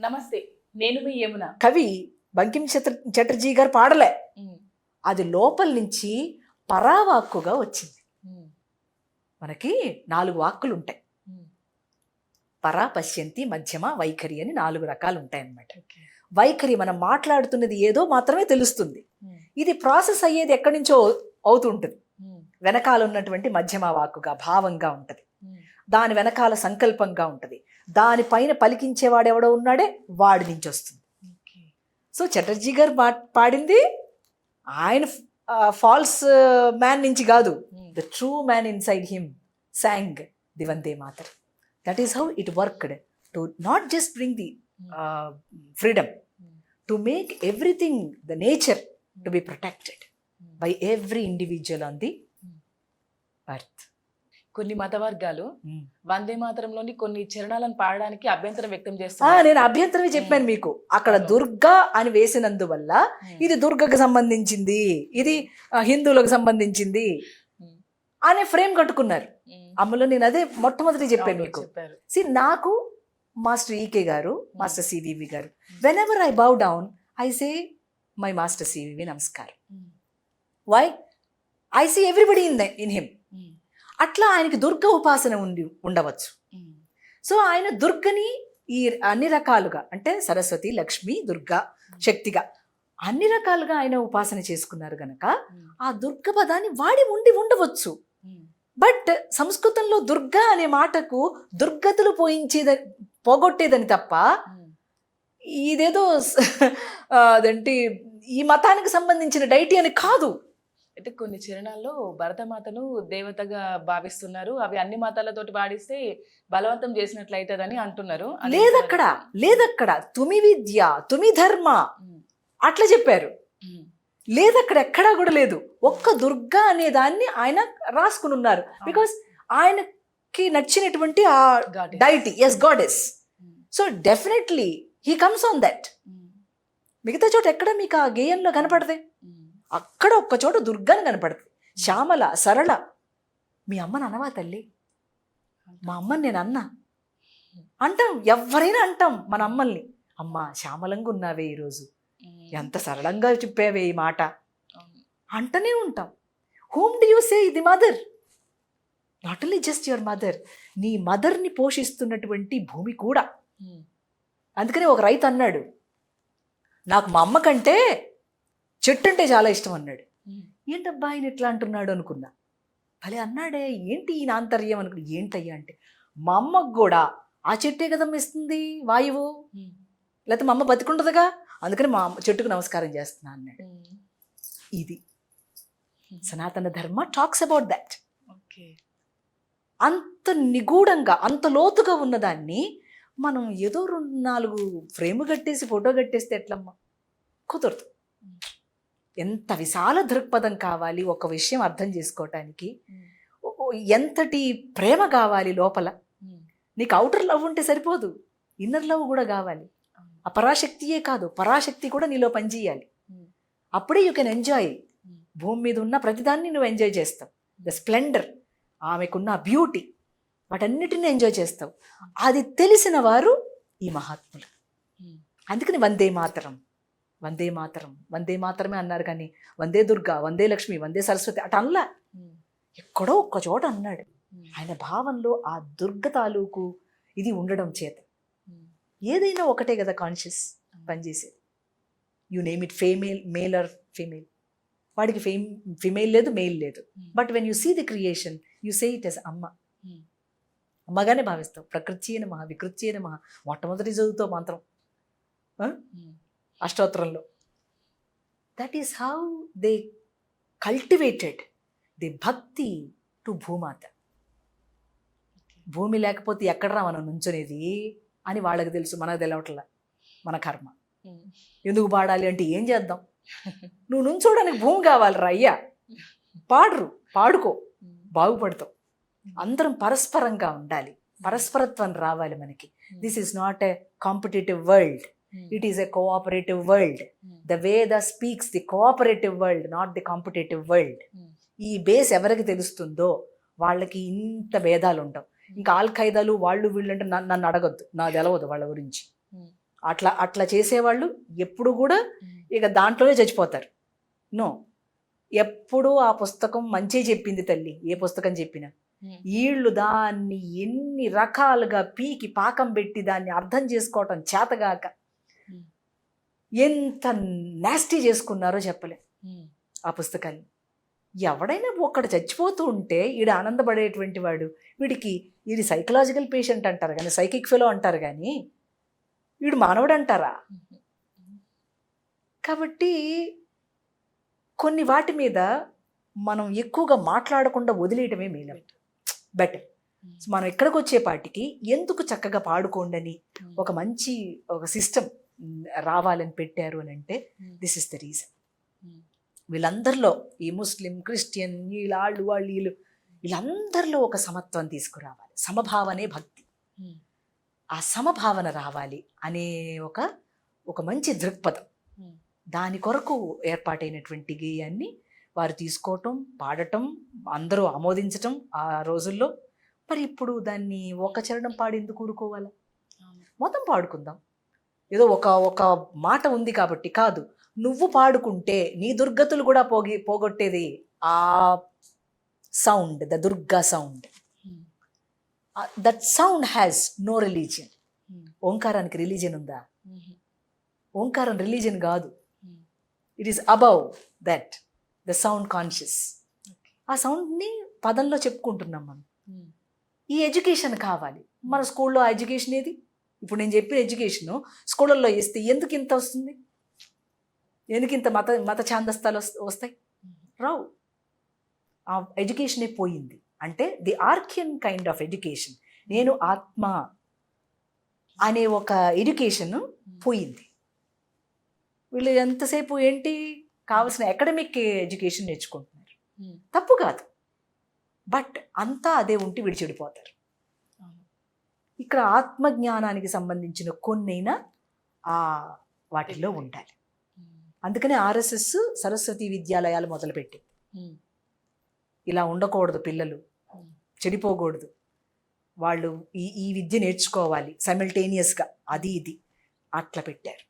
నమస్తే, నేను మీ యమున. కవి బంకిం చటర్జీ గారు పాడలే, అది లోపల నుంచి పరావాక్కుగా వచ్చింది. మనకి 4 వాక్కులు ఉంటాయి. పరా, పశ్యంతి, మధ్యమ, వైఖరి అని 4 రకాలు ఉంటాయి అన్నమాట. వైఖరి మనం మాట్లాడుతున్నది ఏదో మాత్రమే తెలుస్తుంది. ఇది ప్రాసెస్ అయ్యేది ఎక్కడి నుంచో అవుతుంటుంది. వెనకాల ఉన్నటువంటి మధ్యమ వాక్కుగా భావంగా ఉంటది, దాని వెనకాల సంకల్పంగా ఉంటది, దానిపైన పలికించేవాడు ఎవడో ఉన్నాడే వాడి నుంచి వస్తుంది. సో చటర్జీ గారు పాడింది ఆయన ఫాల్స్ మ్యాన్ నుంచి కాదు, the true man inside him sang the Vande Mataram. That is how it worked to not just bring the freedom, to make everything the nature to be protected by every individual on the earth. కొన్ని మత వర్గాలు వందే మాతరంలోని కొన్ని చరణాలను పాడడానికి అభ్యంతరం వ్యక్తం చేస్తారు. నేను అభ్యంతరమే చెప్పాను మీకు. అక్కడ దుర్గా అని వేసినందువల్ల ఇది దుర్గకు సంబంధించింది, ఇది హిందువులకు సంబంధించింది అనే ఫ్రేమ్ కట్టుకున్నారు. అమ్మలో నేను అదే మొట్టమొదటి చెప్పాను మీకు. నాకు మాస్టర్ ఈకే గారు, మాస్టర్ సివివి గారు, whenever I bow down I say my master C V V నమస్కారం. Why? I see everybody in him. అట్లా ఆయనకి దుర్గ ఉపాసన ఉండవచ్చు. సో ఆయన దుర్గని ఈ అన్ని రకాలుగా, అంటే సరస్వతి, లక్ష్మి, దుర్గా, శక్తిగా అన్ని రకాలుగా ఆయన ఉపాసన చేసుకున్నారు గనక ఆ దుర్గ పదాన్ని వాడి ఉండవచ్చు. బట్ సంస్కృతంలో దుర్గా అనే మాటకు దుర్గతులు పోగొట్టేదని తప్ప ఇదేదో అదేంటి ఈ మతానికి సంబంధించిన డైటీ అని కాదు. అయితే కొన్ని చరణాల్లో భరతమాతను దేవతగా భావిస్తున్నారు, అవి అన్ని మతాలతోటి పాడిస్తే బలవంతం చేసినట్లయితదని అంటున్నారు. లేదక్కడ తుమి విద్య, తుమి ధర్మ అట్లా చెప్పారు. లేదక్కడ ఎక్కడా కూడా లేదు. ఒక్క దుర్గా అనే దాన్ని ఆయన రాసుకుని ఉన్నారు. బికాస్ ఆయనకి నచ్చినటువంటి ఆ deity, yes goddess. So definitely he comes on that. మిగతా చోట ఎక్కడ మీకు ఆ గేయంలో కనపడదే, అక్కడ ఒక్క చోట దుర్గాని కనపడుతుంది. శ్యామల, సరళ. మీ అమ్మని అనవా తల్లి? మా అమ్మని నేను అన్నా అంటాం, ఎవరైనా అంటాం మన అమ్మల్ని. అమ్మ శ్యామలంగా ఉన్నావే ఈరోజు, ఎంత సరళంగా చెప్పావే ఈ మాట అంటనే ఉంటాం. Whom do you say? The mother, not only just your mother, నీ మదర్ని పోషిస్తున్నటువంటి భూమి కూడా. అందుకని ఒక రైతు అన్నాడు, నాకు మా అమ్మ కంటే చెట్టు అంటే చాలా ఇష్టం అన్నాడు. ఏంటబ్బా ఆయన ఎట్లా అంటున్నాడు అనుకున్నా. భలే అన్నాడే, ఏంటి ఈయన ఆంతర్యం అనుకున్నా. ఏంటయ్యా అంటే, మా అమ్మకు కూడా ఆ చెట్టే కదా ఇస్తుంది వాయువు, లేకపోతే మా అమ్మ బతికుండదుగా, అందుకని మా చెట్టుకు నమస్కారం చేస్తున్నా అన్నాడు. ఇది సనాతన ధర్మ టాక్స్ అబౌట్ దట్. అంత నిగూఢంగా, అంత లోతుగా ఉన్నదాన్ని మనం ఏదో 2-4 ఫ్రేమ్ కట్టేసి ఫోటో కట్టేస్తే ఎట్లమ్మా? కుదరదు. ఎంత విశాల దృక్పథం కావాలి ఒక విషయం అర్థం చేసుకోవటానికి, ఎంతటి ప్రేమ కావాలి లోపల. నీకు అవుటర్ లవ్ ఉంటే సరిపోదు, ఇన్నర్ లవ్ కూడా కావాలి. ఆ పరాశక్తియే కాదు, పరాశక్తి కూడా నీలో పనిచేయాలి. అప్పుడే యూ కెన్ ఎంజాయ్. భూమి మీద ఉన్న ప్రతిదాన్ని నువ్వు ఎంజాయ్ చేస్తావు. ద స్ప్లెండర్, ఆమెకున్న బ్యూటీ, వాటన్నిటిని ఎంజాయ్ చేస్తావు. అది తెలిసిన వారు ఈ మహాత్ములు. అందుకని వందే మాతరం, వందే మాతరం, వందే మాతరమే అన్నారు. కానీ వందే దుర్గా, వందే లక్ష్మి, వందే సరస్వతి అట అనలా. ఎక్కడో ఒక్క చోట అన్నాడు. ఆయన భావంలో ఆ దుర్గ తాలూకు ఇది ఉండడం చేత ఏదైనా ఒకటే కదా కాన్షియస్ పనిచేసేది. You name it male or female. వాడికి ఫీమేల్ లేదు, మేల్ లేదు. But when you see the creation you say it is అమ్మ. అమ్మగానే భావిస్తావు. ప్రకృతి అయిన మహా, వికృతి అయిన మహా, మొట్టమొదటి చదువుతావు మంత్రం అష్టోత్తరంలో. That is how they cultivated the bhakti to Bhumata. భూమి లేకపోతే ఎక్కడరా మనం నుంచునేది అని వాళ్ళకి తెలుసు, మనకు తెలవట్లా. మన కర్మ. ఎందుకు పాడాలి అంటే ఏం చేద్దాం? నువ్వు నుంచోడానికి భూమి కావాలిరా అయ్యా. పాడుకో, బాగుపడతావు. అందరం పరస్పరంగా ఉండాలి, పరస్పరత్వం రావాలి మనకి. This is not a competitive world, it is a cooperative world. The Veda speaks the cooperative world, not the competitive world. ఈ బేస్ ఎవరికి తెలుస్తుందో వాళ్ళకి ఇంత భేదాలు ఉండవు. ఇంకా ఆల్ ఖైదాలు వాళ్ళు వీళ్ళు అంటే నన్ను అడగొద్దు, నాకు తెలవదు వాళ్ళ గురించి. అట్లా అట్లా చేసేవాళ్ళు ఎప్పుడు కూడా ఇక దాంట్లోనే చచ్చిపోతారు. నో, ఎప్పుడు ఆ పుస్తకం మంచి చెప్పింది తల్లి, ఏ పుస్తకం చెప్పినా. వీళ్ళు దాన్ని ఎన్ని రకాలుగా పీకి పాకం పెట్టి దాన్ని అర్థం చేసుకోవటం చేతగాక ఎంత నాస్టీ చేసుకున్నారో చెప్పలే ఆ పుస్తకాన్ని. ఎవడైనా ఒక్కడు చచ్చిపోతూ ఉంటే ఈడు ఆనందపడేటువంటి వాడు, వీడి సైకలాజికల్ పేషెంట్ అంటారు కానీ, సైకిక్ ఫెలో అంటారు కానీ వీడు మానవుడు అంటారా? కాబట్టి కొన్ని వాటి మీద మనం ఎక్కువగా మాట్లాడకుండా వదిలేయటమే మేలు, బెటర్. మనం ఎక్కడికి వచ్చేపాటికి ఎందుకు చక్కగా పాడుకోండి ఒక మంచి ఒక సిస్టమ్ రావాలని పెట్టారు అని అంటే దిస్ ఇస్ ద రీజన్. వీళ్ళందరిలో ఈ ముస్లిం, క్రిస్టియన్, వాళ్ళు వీళ్ళందరిలో ఒక సమత్వం తీసుకురావాలి. సమభావనే భక్తి. ఆ సమభావన రావాలి అనే ఒక మంచి దృక్పథం, దాని కొరకు ఏర్పాటైనటువంటి గేయాన్ని వారు తీసుకోవటం, పాడటం, అందరూ ఆమోదించటం ఆ రోజుల్లో. మరి ఇప్పుడు దాన్ని ఒక చరణం పాడి ఎందుకు ఊరుకోవాలా? మొత్తం పాడుకుందాం. ఏదో ఒక మాట ఉంది కాబట్టి కాదు, నువ్వు పాడుకుంటే నీ దుర్గతులు కూడా పోగొట్టేది ఆ sound, the Durga sound. That sound has no religion. ఓంకారానికి రిలీజియన్ ఉందా? ఓంకారం రిలీజియన్ కాదు. It is above that, the sound conscious. ఆ సౌండ్ని పదంలో చెప్పుకుంటున్నాం మనం. ఈ ఎడ్యుకేషన్ కావాలి మన స్కూల్లో. ఆ ఎడ్యుకేషన్ ఏది? ఇప్పుడు నేను చెప్పిన ఎడ్యుకేషను స్కూళ్ళల్లో వేస్తే ఎందుకు ఇంత వస్తుంది? ఎందుకు ఇంత మత ఛాందస్తాలు వస్తాయి? రావు. ఆ ఎడ్యుకేషనే పోయింది. అంటే the Archaean kind of education, నేను ఆత్మ అనే ఒక ఎడ్యుకేషన్ పోయింది. వీళ్ళు ఎంతసేపు ఏంటి కావాల్సిన అకాడమిక్ ఎడ్యుకేషన్ నేర్చుకుంటున్నారు. తప్పు కాదు, బట్ అంతా అదే ఉంటే విడిచెడిపోతారు. ఇక్కడ ఆత్మజ్ఞానానికి సంబంధించిన కొన్నైనా వాటిల్లో ఉండాలి. అందుకనే ఆర్ఎస్ఎస్ సరస్వతి విద్యాలయాలు మొదలుపెట్టింది. ఇలా ఉండకూడదు, పిల్లలు చెడిపోకూడదు, వాళ్ళు ఈ విద్య నేర్చుకోవాలి సైమల్టేనియస్గా, అది ఇది అట్లా పెట్టారు.